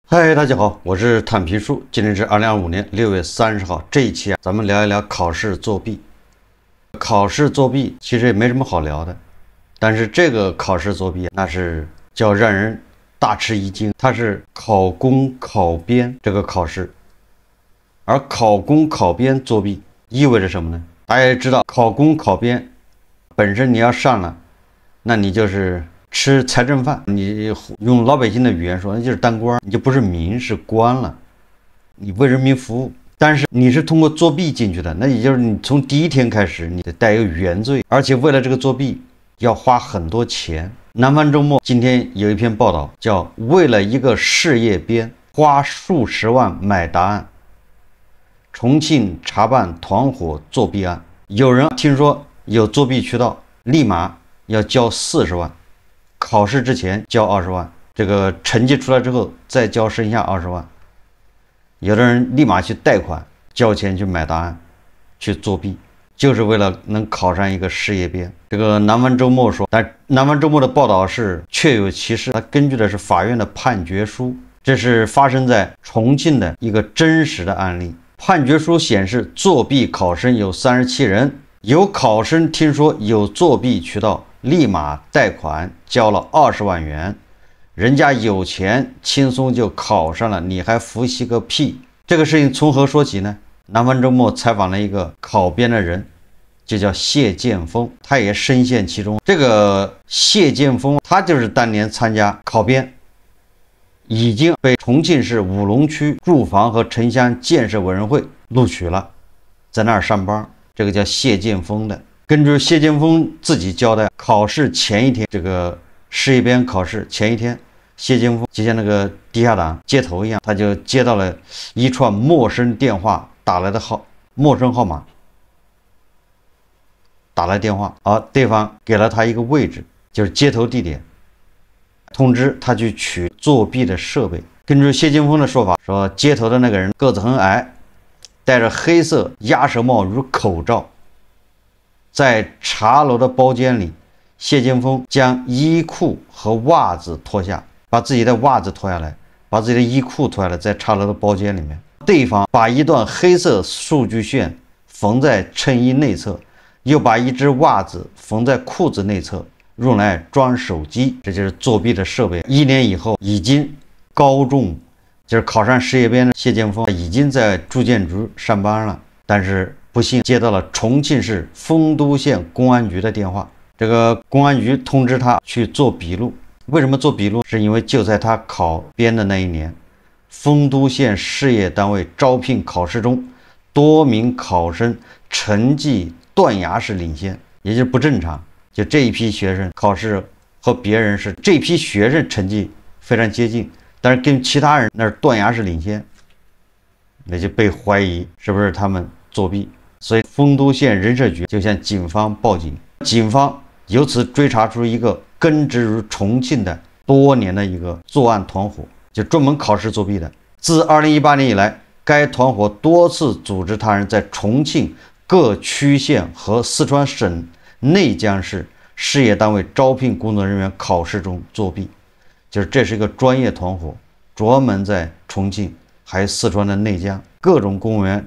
嗨，大家好，我是坦皮叔。今天是2025年6月30号，这一期咱们聊一聊考试作弊。考试作弊其实也没什么好聊的，但是这个考试作弊那是叫让人大吃一惊。它是考公考编这个考试，而考公考编作弊意味着什么呢？大家也知道，考公考编本身你要上了，那你就是吃财政饭，你用老百姓的语言说，那就是当官，你就不是民是官了，你为人民服务。但是你是通过作弊进去的，那也就是你从第一天开始，你得带一个原罪，而且为了这个作弊要花很多钱。南方周末今天有一篇报道，叫为了一个事业编花数十万买答案，重庆查办团伙作弊案。有人听说有作弊渠道，立马要交40万。考试之前交20万，这个成绩出来之后再交剩下20万。有的人立马去贷款交钱去买答案，去作弊，就是为了能考上一个事业编。这个南方周末说，但南方周末的报道是确有其事，它根据的是法院的判决书，这是发生在重庆的一个真实的案例。判决书显示，作弊考生有37人，有考生听说有作弊渠道，立马贷款交了20万元，人家有钱轻松就考上了，你还复习个屁！这个事情从何说起呢？南方周末采访了一个考编的人，就叫谢建峰，他也深陷其中。这个谢建峰他就是当年参加考编，已经被重庆市武隆区住房和城乡建设委员会录取了，在那儿上班。这个叫谢建峰的。根据谢建峰自己交代，考试前一天，这个事业编考试前一天，谢建峰就像那个地下党接头一样，他就接到了一串陌生电话打来的陌生号码，打来电话，而对方给了他一个位置，就是接头地点，通知他去取作弊的设备。根据谢建峰的说法，说接头的那个人个子很矮，戴着黑色鸭舌帽与口罩。在茶楼的包间里，谢建峰将衣裤和袜子脱下，把自己的袜子脱下来，把自己的衣裤脱下来，在茶楼的包间里面，对方把一段黑色数据线缝在衬衣内侧，又把一只袜子缝在裤子内侧，用来装手机。这就是作弊的设备。1年以后，已经高中，就是考上事业编的谢建峰已经在住建局上班了，但是不幸接到了重庆市丰都县公安局的电话，这个公安局通知他去做笔录。为什么做笔录？是因为就在他考编的那一年，丰都县事业单位招聘考试中，多名考生成绩断崖式领先，也就是不正常。就这一批学生考试和别人是这批学生成绩非常接近，但是跟其他人那是断崖式领先，那就被怀疑是不是他们作弊。所以丰都县人社局就向警方报警，警方由此追查出一个根植于重庆的多年的一个作案团伙，就专门考试作弊的。自2018年以来，该团伙多次组织他人在重庆各区县和四川省内江市事业单位招聘工作人员考试中作弊，就是这是一个专业团伙，专门在重庆还有四川的内江各种公务员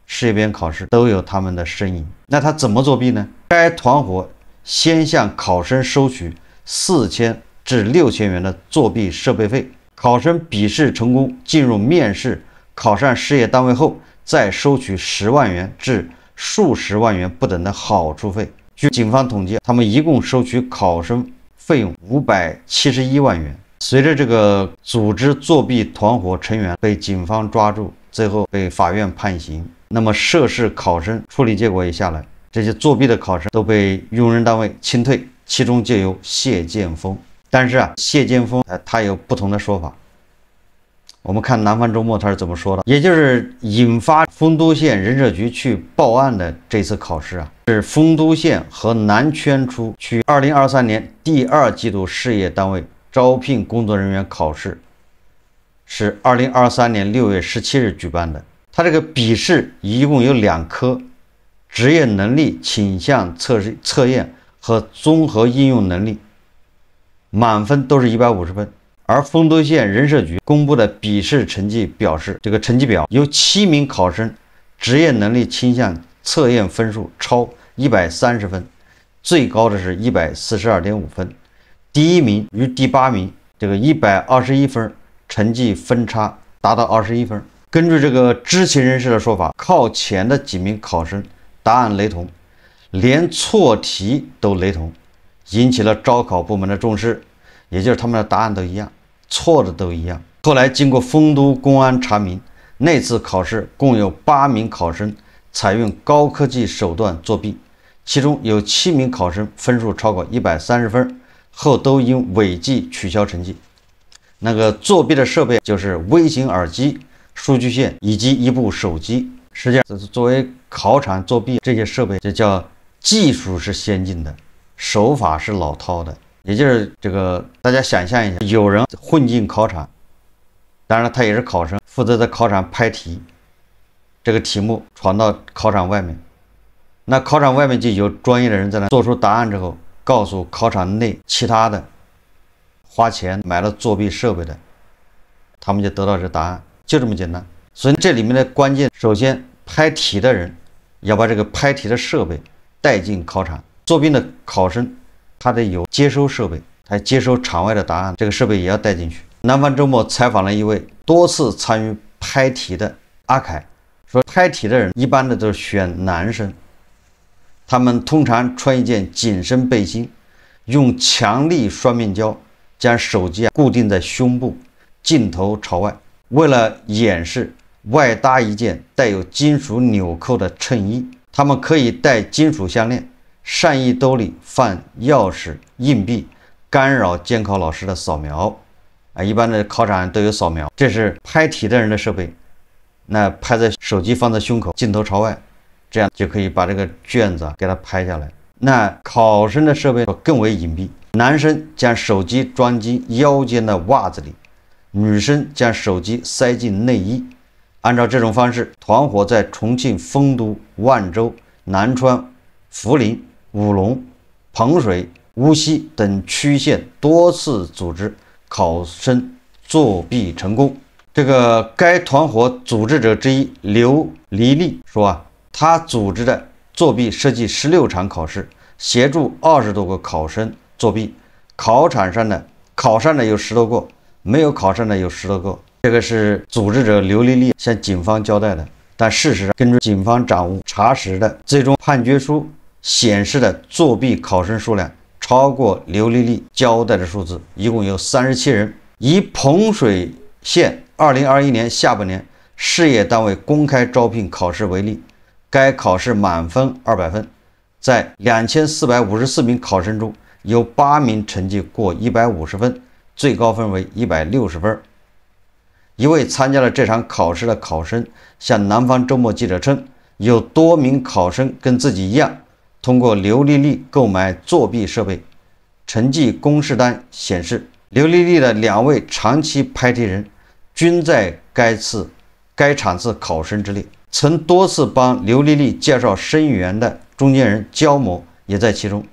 事业编考试都有他们的身影。那他怎么作弊呢？该团伙先向考生收取4000至6000元的作弊设备费，考生笔试成功进入面试，考上事业单位后，再收取10万元至数十万元不等的好处费。据警方统计，他们一共收取考生费用571万元。随着这个组织作弊团伙成员被警方抓住，最后被法院判刑。那么涉事考生处理结果也下来，这些作弊的考生都被用人单位清退，其中就有谢建峰。但是谢建峰他有不同的说法。我们看南方周末他是怎么说的，也就是引发丰都县人社局去报案的这次考试是丰都县和南圈出区2023年第2季度事业单位招聘工作人员考试，是2023年6月17日举办的。他这个笔试一共有2科，职业能力倾向测验和综合应用能力，满分都是150分。而丰都县人社局公布的笔试成绩表示，这个成绩表有7名考生职业能力倾向测验分数超130分，最高的是142.5分，第1名与第8名这个121分，成绩分差达到21分。根据这个知情人士的说法，靠前的几名考生答案雷同，连错题都雷同，引起了招考部门的重视，也就是他们的答案都一样，错的都一样。后来经过丰都公安查明，那次考试共有8名考生采用高科技手段作弊，其中有7名考生分数超过130分，后都因违纪取消成绩。那个作弊的设备就是微型耳机、数据线以及一部手机。实际上，这是作为考场作弊这些设备，这叫技术是先进的，手法是老套的。也就是这个，大家想象一下，有人混进考场，当然了，他也是考生，负责在考场拍题，这个题目传到考场外面，那考场外面就有专业的人在那做出答案之后，告诉考场内其他的花钱买了作弊设备的，他们就得到这答案，就这么简单。所以这里面的关键，首先拍题的人要把这个拍题的设备带进考场，作弊的考生他得有接收设备，他接收场外的答案，这个设备也要带进去。南方周末采访了一位多次参与拍题的阿凯，说拍题的人一般的都是选男生，他们通常穿一件紧身背心，用强力双面胶将手机固定在胸部，镜头朝外，为了掩饰，外搭一件带有金属纽扣的衬衣。他们可以戴金属项链，上衣兜里放钥匙、硬币，干扰监考老师的扫描。一般的考场都有扫描，这是拍题的人的设备。那拍在手机放在胸口，镜头朝外，这样就可以把这个卷子给它拍下来。那考生的设备更为隐蔽，男生将手机装进腰间的袜子里，女生将手机塞进内衣。按照这种方式，团伙在重庆丰都、万州、南川、涪陵、武隆、彭水、无锡等区县多次组织考生作弊成功。这个该团伙组织者之一刘黎丽说他组织的作弊设计16场考试，协助20多个考生作弊。考场上的考上的有10多个，没有考上的有10多个。这个是组织者刘丽丽向警方交代的，但事实上，根据警方掌握查实的最终判决书显示的作弊考生数量超过刘丽丽交代的数字，一共有37人。以彭水县2021年下半年事业单位公开招聘考试为例，该考试满分200分，在2454名考生中，有8名成绩过150分，最高分为160分。一位参加了这场考试的考生向南方周末记者称，有多名考生跟自己一样，通过刘丽丽购买作弊设备。成绩公示单显示，刘丽丽的2位长期拍题人均在该场次考生之列，曾多次帮刘丽丽介绍生源的中间人焦某也在其中。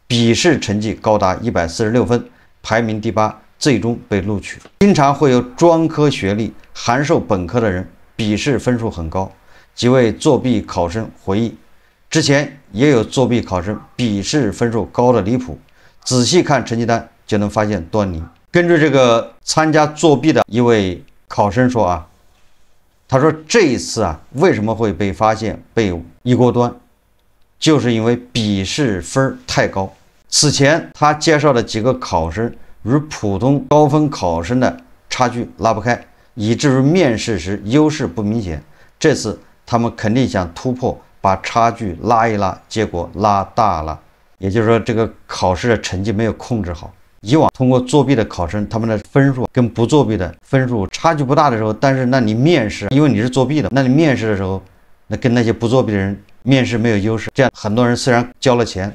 笔试成绩高达146分，排名第8，最终被录取。经常会有专科学历、函授本科的人，笔试分数很高。几位作弊考生回忆，之前也有作弊考生笔试分数高的离谱，仔细看成绩单就能发现端倪。根据这个参加作弊的一位考生说他说这一次为什么会被发现被一锅端，就是因为笔试分太高。此前他介绍的几个考生与普通高分考生的差距拉不开，以至于面试时优势不明显。这次他们肯定想突破，把差距拉一拉，结果拉大了。也就是说，这个考试的成绩没有控制好。以往通过作弊的考生，他们的分数跟不作弊的分数差距不大的时候，但是那你面试，因为你是作弊的，那你面试的时候，那跟那些不作弊的人面试没有优势。这样很多人虽然交了钱，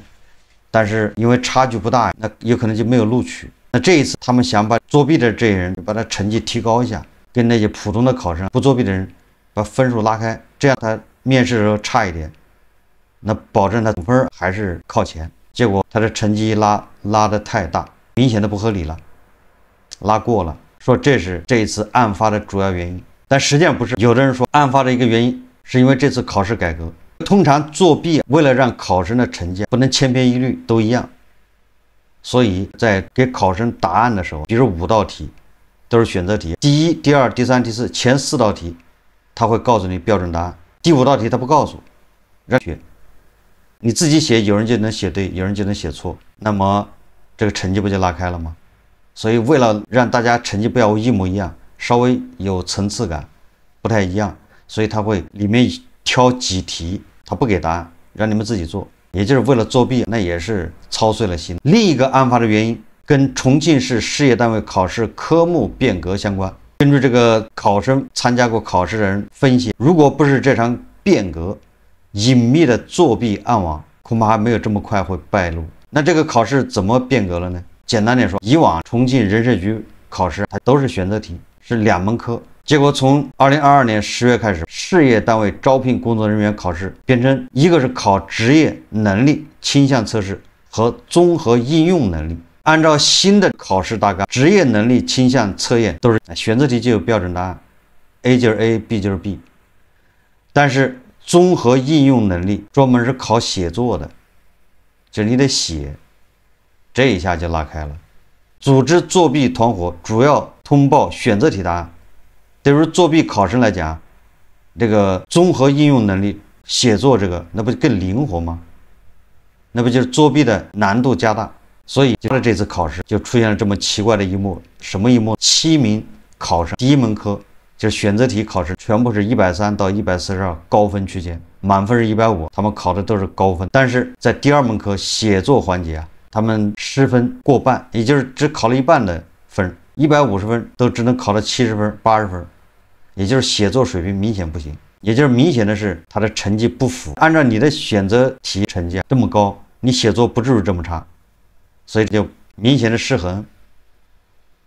但是因为差距不大，那有可能就没有录取。那这一次他们想把作弊的这些人把他成绩提高一下，跟那些普通的考生不作弊的人把分数拉开，这样他面试的时候差一点，那保证他总分还是靠前。结果他的成绩拉得太大，明显的不合理了。拉过了，说这是这一次案发的主要原因。但实际上不是，有的人说案发的一个原因是因为这次考试改革。通常作弊为了让考生的成绩不能千篇一律都一样，所以在给考生答案的时候，比如5道题都是选择题，第一、第二、第三、第四前4道题他会告诉你标准答案，第5道题他不告诉，让学你自己写，有人就能写对，有人就能写错，那么这个成绩不就拉开了吗？所以为了让大家成绩不要一模一样，稍微有层次感，不太一样，所以他会里面挑几题，他不给答案，让你们自己做，也就是为了作弊，那也是操碎了心。另一个案发的原因跟重庆市事业单位考试科目变革相关。根据这个考生参加过考试的人分析，如果不是这场变革，隐秘的作弊暗网恐怕还没有这么快会败露。那这个考试怎么变革了呢？简单点说，以往重庆人社局考试它都是选择题，是2门科。结果从2022年10月开始，事业单位招聘工作人员考试变成一个是考职业能力倾向测试和综合应用能力。按照新的考试大纲，职业能力倾向测验都是选择题就有标准答案 ，A 就是 A，B 就是 B。但是综合应用能力专门是考写作的，就是你得写，这一下就拉开了。组织作弊团伙主要通报选择题答案。对于作弊考生来讲，这个综合应用能力写作这个，那不更灵活吗？那不就是作弊的难度加大？所以就这次考试就出现了这么奇怪的一幕。什么一幕？7名考生第1门科就是选择题考试，全部是130到142高分区间，满分是150，他们考的都是高分。但是在第2门科写作环节啊，他们失分过半，也就是只考了一半的分，150分都只能考到70分、80分，也就是写作水平明显不行，也就是明显的是他的成绩不符。按照你的选择题成绩这么高，你写作不至于这么差，所以就明显的失衡。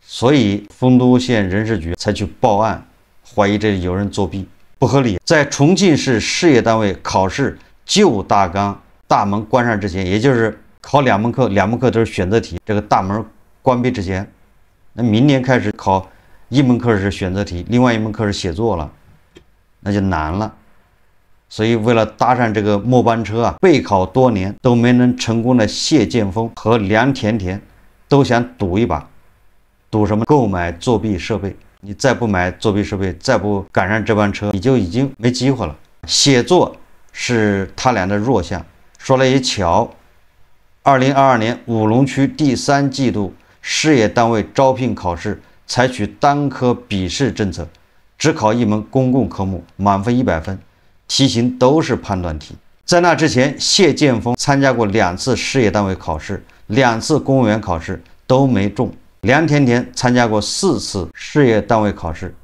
所以丰都县人事局才去报案，怀疑这有人作弊，不合理。在重庆市事业单位考试旧大纲大门关上之前，也就是考2门课，2门课都是选择题，这个大门关闭之前，那明年开始考1门课是选择题，另外1门课是写作了，那就难了。所以为了搭上这个末班车啊，备考多年都没能成功的谢剑锋和梁甜甜都想赌一把，赌什么？购买作弊设备。你再不买作弊设备，再不赶上这班车，你就已经没机会了。写作是他俩的弱项。说来也巧，2022年武隆区第3季度事业单位招聘考试采取单科笔试政策，只考1门公共科目，满分100分，题型都是判断题。在那之前，谢剑锋参加过2次事业单位考试，2次公务员考试都没中。梁甜甜参加过4次事业单位考试，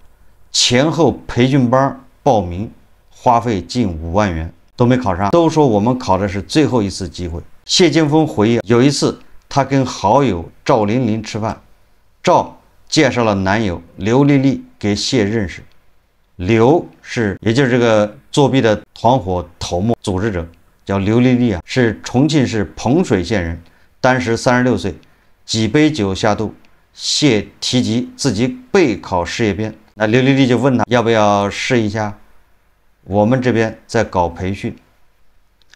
前后培训班报名花费近5万元都没考上，都说我们考的是最后一次机会。谢剑锋回忆，有一次他跟好友赵玲玲吃饭，赵介绍了男友刘丽丽给谢认识，刘是也就是这个作弊的团伙头目组织者，叫刘丽丽啊，是重庆市彭水县人，当时36岁，几杯酒下肚，谢提及自己备考事业编，那刘丽丽就问他要不要试一下，我们这边在搞培训。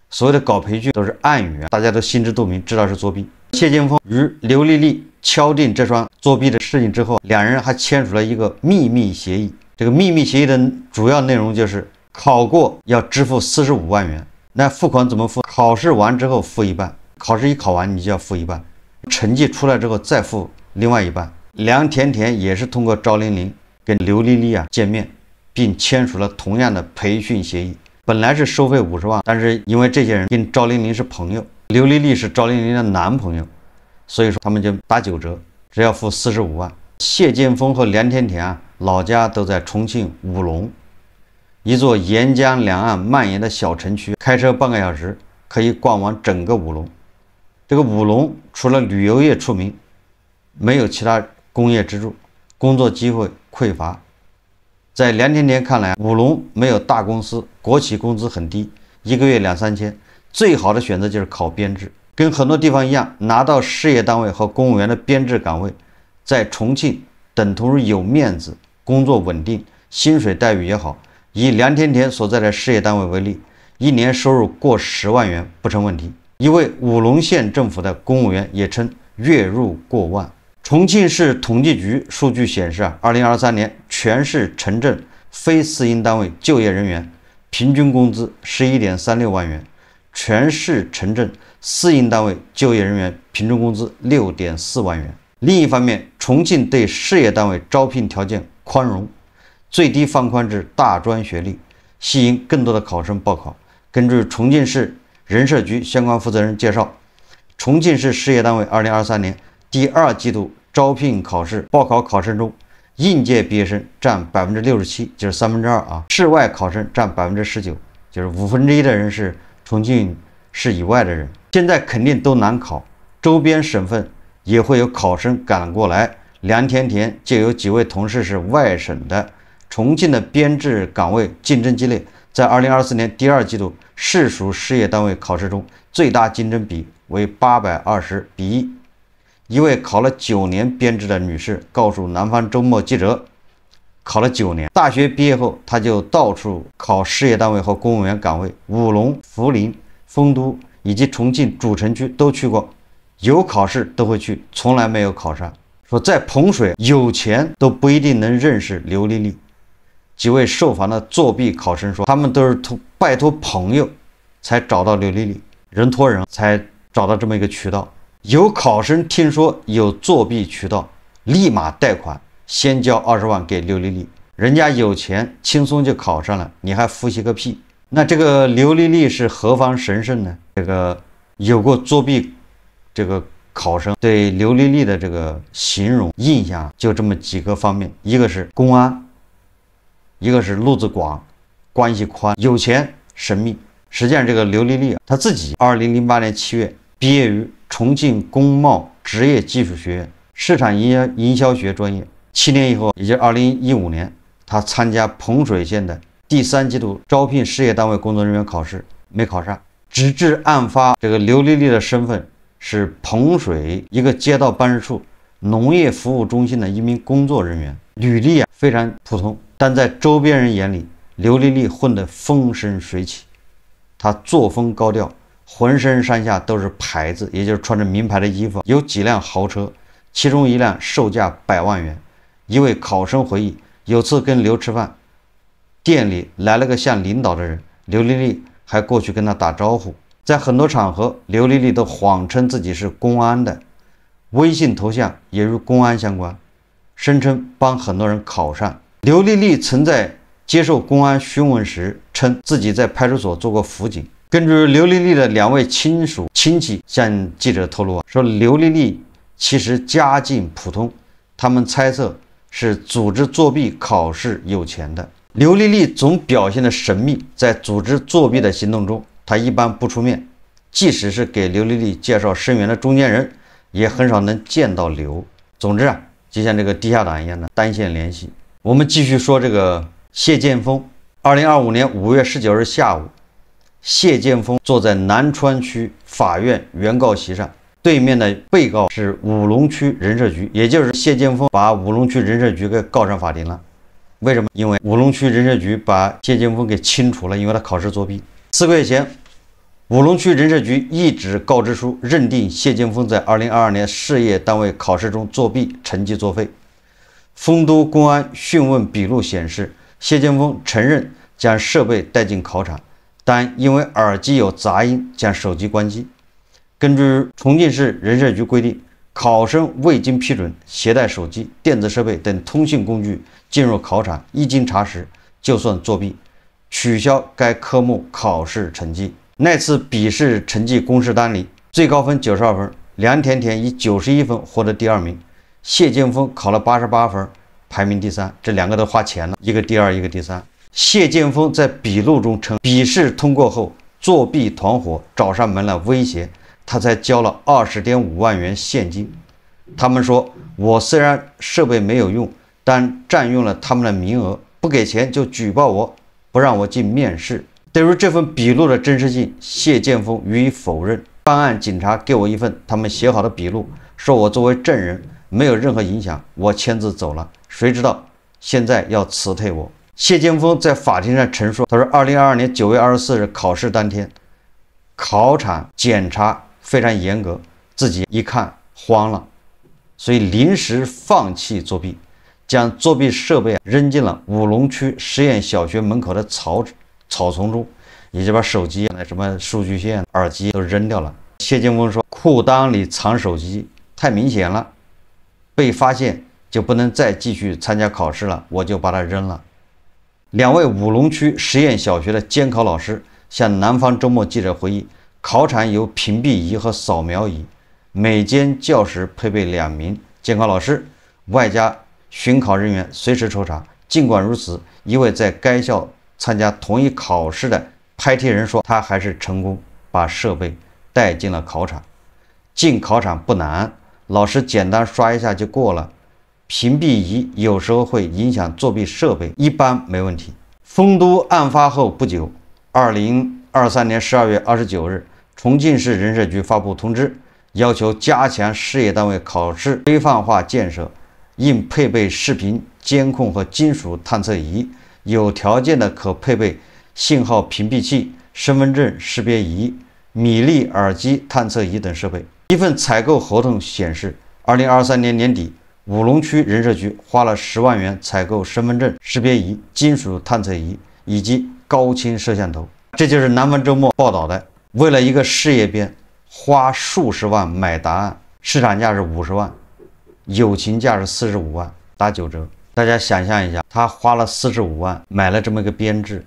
所谓的搞培训都是暗语啊，大家都心知肚明，知道是作弊。谢剑锋与刘丽丽敲定这桩作弊的事情之后，两人还签署了一个秘密协议。这个秘密协议的主要内容就是考过要支付45万元。那付款怎么付？考试完之后付一半，考试一考完你就要付一半，成绩出来之后再付另外一半。梁甜甜也是通过赵玲玲跟刘丽丽见面，并签署了同样的培训协议。本来是收费50万，但是因为这些人跟赵玲玲是朋友，刘丽丽是赵玲玲的男朋友，所以说他们就打9折，只要付45万。谢剑锋和梁甜甜老家都在重庆武隆，一座沿江两岸蔓延的小城区，开车半个小时可以逛完整个武隆。这个武隆除了旅游业出名，没有其他工业支柱，工作机会匮乏。在梁甜甜看来，武隆没有大公司，国企工资很低，1个月2、3千，最好的选择就是考编制。跟很多地方一样，拿到事业单位和公务员的编制岗位，在重庆等同于有面子，工作稳定，薪水待遇也好。以梁甜甜所在的事业单位为例，一年收入过10万元不成问题。一位武隆县政府的公务员也称月入过万。重庆市统计局数据显示，2023年全市城镇非私营单位就业人员平均工资11.36万元，全市城镇私营单位就业人员平均工资6.4万元。另一方面，重庆对事业单位招聘条件宽容，最低放宽至大专学历，吸引更多的考生报考。根据重庆市人社局相关负责人介绍，重庆市事业单位2023年第2季度招聘考试报考考生中，应届毕业生占67%，就是2%啊；市外考生占19%，就是1/5的人是重庆市以外的人。现在肯定都难考，周边省份也会有考生赶过来。梁甜甜就有几位同事是外省的。重庆的编制岗位竞争激烈，在2024年第2季度市属事业单位考试中，最大竞争比为820比1。一位考了9年编制的女士告诉南方周末记者，考了9年，大学毕业后她就到处考事业单位和公务员岗位，武隆、涪陵、丰都以及重庆主城区都去过，有考试都会去，从来没有考上。说在彭水有钱都不一定能认识刘丽丽。几位受访的作弊考生说，他们都是拜托朋友才找到刘丽丽，人托人才找到这么一个渠道。有考生听说有作弊渠道，立马贷款，先交20万给刘丽丽，人家有钱轻松就考上了，你还复习个屁？那这个刘丽丽是何方神圣呢？这个有过作弊这个考生对刘丽丽的这个形容印象就这么几个方面，一个是公安，一个是路子广，关系宽，有钱，神秘。实际上这个刘丽丽她自己2008年7月毕业于重庆工贸职业技术学院市场营销学专业，7年以后，也就是2015年，她参加彭水县的第3季度招聘事业单位工作人员考试，没考上。直至案发，这个刘丽丽的身份是彭水一个街道办事处农业服务中心的一名工作人员，履历非常普通，但在周边人眼里，刘丽丽混得风生水起。她作风高调，浑身上下都是牌子，也就是穿着名牌的衣服，有几辆豪车，其中一辆售价100万元。一位考生回忆，有次跟刘吃饭，店里来了个像领导的人，刘丽丽还过去跟他打招呼。在很多场合，刘丽丽都谎称自己是公安的，微信头像也与公安相关，声称帮很多人考上。刘丽丽曾在接受公安询问时称自己在派出所做过辅警。根据刘丽丽的2位亲戚向记者透露说，刘丽丽其实家境普通，他们猜测是组织作弊考试有钱的。刘丽丽总表现得神秘，在组织作弊的行动中，她一般不出面，即使是给刘丽丽介绍生源的中间人，也很少能见到刘。总之就像这个地下党一样的单线联系。我们继续说这个谢剑锋。2025年5月19日下午，谢剑锋坐在南川区法院原告席上，对面的被告是武隆区人社局，也就是谢剑锋把武隆区人社局给告上法庭了。为什么？因为武隆区人社局把谢剑锋给清除了，因为他考试作弊。4个月前，武隆区人社局一纸告知书认定谢剑锋在2022年事业单位考试中作弊，成绩作废。丰都公安讯问笔录显示，谢剑锋承认将设备带进考场，但因为耳机有杂音，将手机关机。根据重庆市人社局规定，考生未经批准携带手机、电子设备等通信工具进入考场，一经查实，就算作弊，取消该科目考试成绩。那次笔试成绩公示单里，最高分92分，梁甜甜以91分获得第2名，谢剑锋考了88分，排名第3。这2个都花钱了，一个第2，一个第3。谢剑锋在笔录中称，笔试通过后，作弊团伙找上门来威胁他，才交了20.5万元现金。他们说，我虽然设备没有用，但占用了他们的名额，不给钱就举报我，不让我进面试。对于这份笔录的真实性，谢剑锋予以否认。办案警察给我一份他们写好的笔录，说我作为证人没有任何影响，我签字走了。谁知道现在要辞退我？谢剑锋在法庭上陈述，他说，2022年9月24日考试当天，考场检查非常严格，自己一看慌了，所以临时放弃作弊，将作弊设备扔进了五龙区实验小学门口的草丛中，也就把手机、什么数据线、耳机都扔掉了。谢剑锋说，裤裆里藏手机太明显了，被发现就不能再继续参加考试了，我就把它扔了。2位五龙区实验小学的监考老师向南方周末记者回忆，考场有屏蔽仪和扫描仪，每间教室配备2名监考老师，外加巡考人员随时抽查。尽管如此，一位在该校参加同一考试的拍贴人说，他还是成功把设备带进了考场。进考场不难，老师简单刷一下就过了。屏蔽仪有时候会影响作弊设备，一般没问题。丰都案发后不久，2023年12月29日，重庆市人社局发布通知，要求加强事业单位考试规范化建设，应配备视频监控和金属探测仪，有条件的可配备信号屏蔽器、身份证识别仪、米粒耳机探测仪等设备。一份采购合同显示，2023年年底，五龙区人社局花了10万元采购身份证识别仪、金属探测仪以及高清摄像头。这就是南方周末报道的，为了一个事业编花数十万买答案，市场价是50万，友情价是45万，打9折。大家想象一下，他花了45万买了这么一个编制，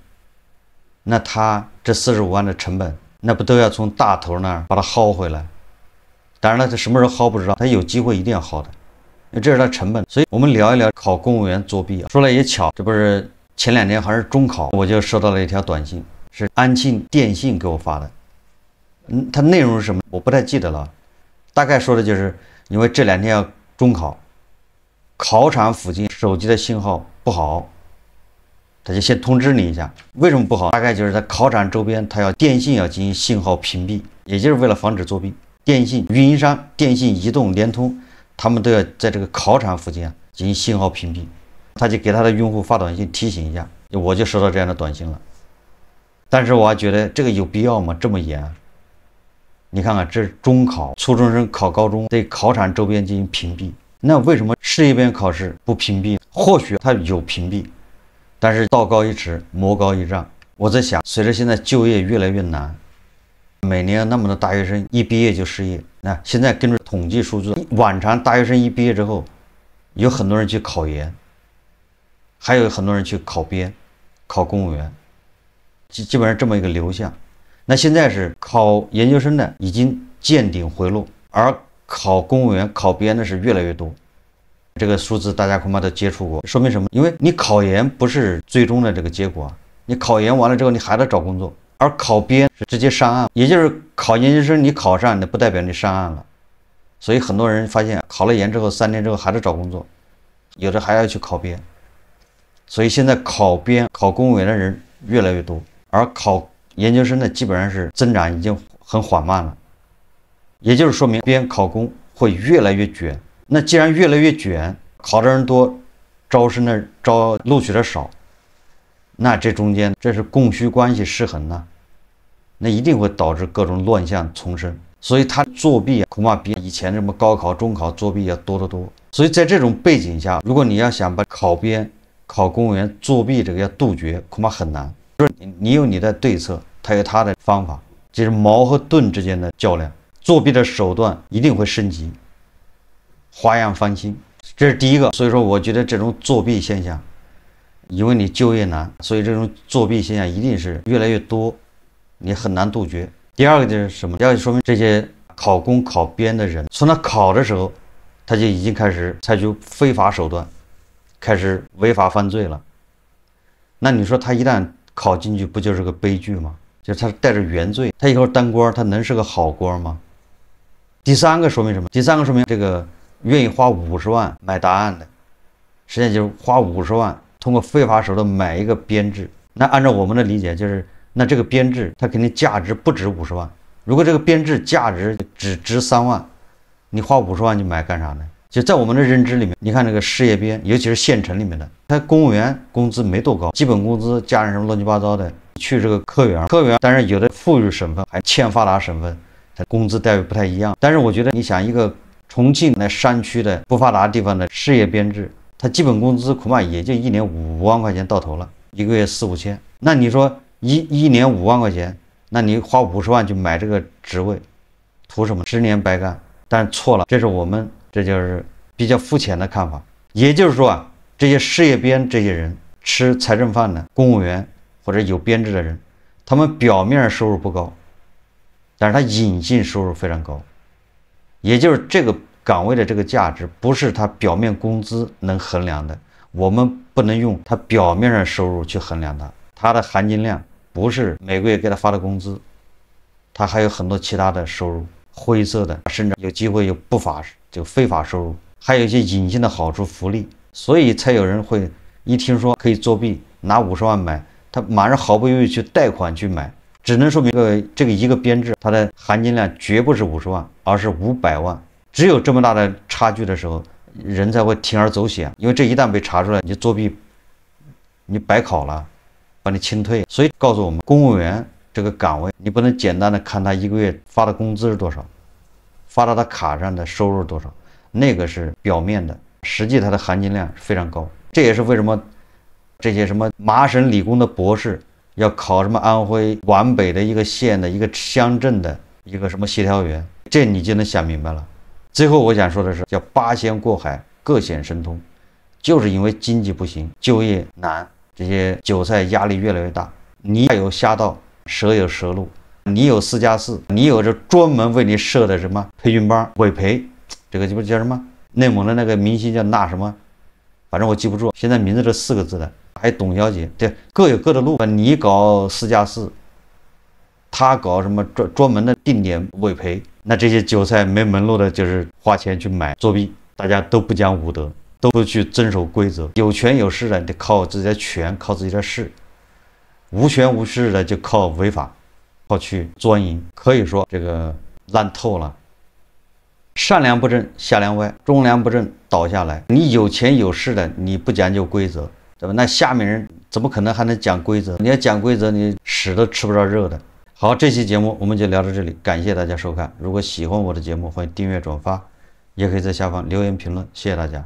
那他这45万的成本，那不都要从大头那儿把它薅回来？当然了，他什么时候薅不知道，他有机会一定要薅的，因为这是他成本。所以我们聊一聊考公务员作弊啊。说来也巧，这不是前2天还是中考，我就收到了一条短信，是安庆电信给我发的。它内容是什么我不太记得了，大概说的就是因为这2天要中考，考场附近手机的信号不好，他就先通知你一下。为什么不好？大概就是在考场周边，他要电信要进行信号屏蔽，也就是为了防止作弊。电信运营商、电信、移动、联通，他们都要在这个考场附近进行信号屏蔽，他就给他的用户发短信提醒一下。我就收到这样的短信了，但是我还觉得这个有必要吗？这么严？你看看，这是中考，初中生考高中，对考场周边进行屏蔽，那为什么事业编考试不屏蔽？或许它有屏蔽，但是道高一尺，魔高一丈。我在想，随着现在就业越来越难，每年那么多大学生一毕业就失业，那现在根据统计数字，往常大学生一毕业之后，有很多人去考研，还有很多人去考编、考公务员，基本上这么一个流向。那现在是考研究生的已经见顶回落，而考公务员、考编的是越来越多。这个数字大家恐怕都接触过，说明什么？因为你考研不是最终的这个结果，你考研完了之后你还得找工作，而考编是直接上岸，也就是考研究生你考上，那不代表你上岸了。所以很多人发现考了研之后3年之后还得找工作，有的还要去考编。所以现在考编、考公务员的人越来越多，而考研究生的基本上是增长已经很缓慢了，也就是说明编考公会越来越卷。那既然越来越卷，考的人多，录取的少，那这中间这是供需关系失衡呢，那一定会导致各种乱象丛生。所以他作弊恐怕比以前什么高考、中考作弊要多得多。所以在这种背景下，如果你要想把考编、考公务员作弊这个要杜绝，恐怕很难。就是你有你的对策，他有他的方法，这是矛和盾之间的较量。作弊的手段一定会升级，花样翻新，这是第一个。所以说，我觉得这种作弊现象，因为你就业难，所以这种作弊现象一定是越来越多，你很难杜绝。第二个就是什么？要说明这些考公考编的人，从他考的时候，他就已经开始采取非法手段，开始违法犯罪了。那你说他一旦考进去，不就是个悲剧吗？就是他带着原罪，他以后当官，他能是个好官吗？第三个说明什么？第三个说明这个愿意花50万买答案的，实际上就是花50万通过非法手段买一个编制。那按照我们的理解，就是那这个编制它肯定价值不止50万。如果这个编制价值只值3万，你花50万去买干啥呢？就在我们的认知里面，你看那个事业编，尤其是县城里面的，他公务员工资没多高，基本工资加上什么乱七八糟的，去这个科员，但是有的富裕省份还欠发达省份，它工资待遇不太一样。但是我觉得，你想一个重庆那山区的不发达地方的事业编制，他基本工资恐怕也就1年5万块钱到头了，一个月4、5千。那你说一年5万块钱，那你花50万去买这个职位，图什么？10年白干？但错了，这就是比较肤浅的看法。也就是说啊，这些事业编这些人吃财政饭的公务员或者有编制的人，他们表面收入不高，但是他隐性收入非常高。也就是这个岗位的这个价值不是他表面工资能衡量的，我们不能用他表面上收入去衡量他的含金量不是每个月给他发的工资，他还有很多其他的收入，灰色的，甚至有机会有非法收入，还有一些隐性的好处福利，所以才有人会一听说可以作弊，拿50万买，他马上毫不犹豫去贷款去买，只能说明这个一个编制它的含金量绝不是50万，而是500万。只有这么大的差距的时候，人才会铤而走险，因为这一旦被查出来，你作弊，你白考了，把你清退。所以告诉我们，公务员这个岗位，你不能简单的看他一个月发的工资是多少，发到他卡上的收入是多少，那个是表面的，实际它的含金量是非常高。这也是为什么这些什么麻省理工的博士要考什么安徽皖北的一个县的一个乡镇的一个什么协调员，这你就能想明白了。最后我想说的是，叫八仙过海，各显神通，就是因为经济不行，就业难，这些韭菜压力越来越大。你有侠道，蛇有蛇路，你有4+4，你有这专门为你设的什么培训班委培，这个叫什么？内蒙的那个明星叫那什么，反正我记不住，现在名字这4个字的，还有董小姐，对，各有各的路。你搞4+4，他搞什么专门的定点委培，那这些韭菜没门路的，就是花钱去买作弊，大家都不讲武德，都不去遵守规则。有权有势的得靠自己的权，靠自己的势；无权无势的就靠违法，靠去钻营。可以说这个烂透了。上梁不正下梁歪，中梁不正倒下来。你有钱有势的，你不讲究规则，对吧？那下面人怎么可能还能讲规则？你要讲规则，你屎都吃不着热的。好，这期节目我们就聊到这里，感谢大家收看。如果喜欢我的节目，欢迎订阅转发，也可以在下方留言评论，谢谢大家。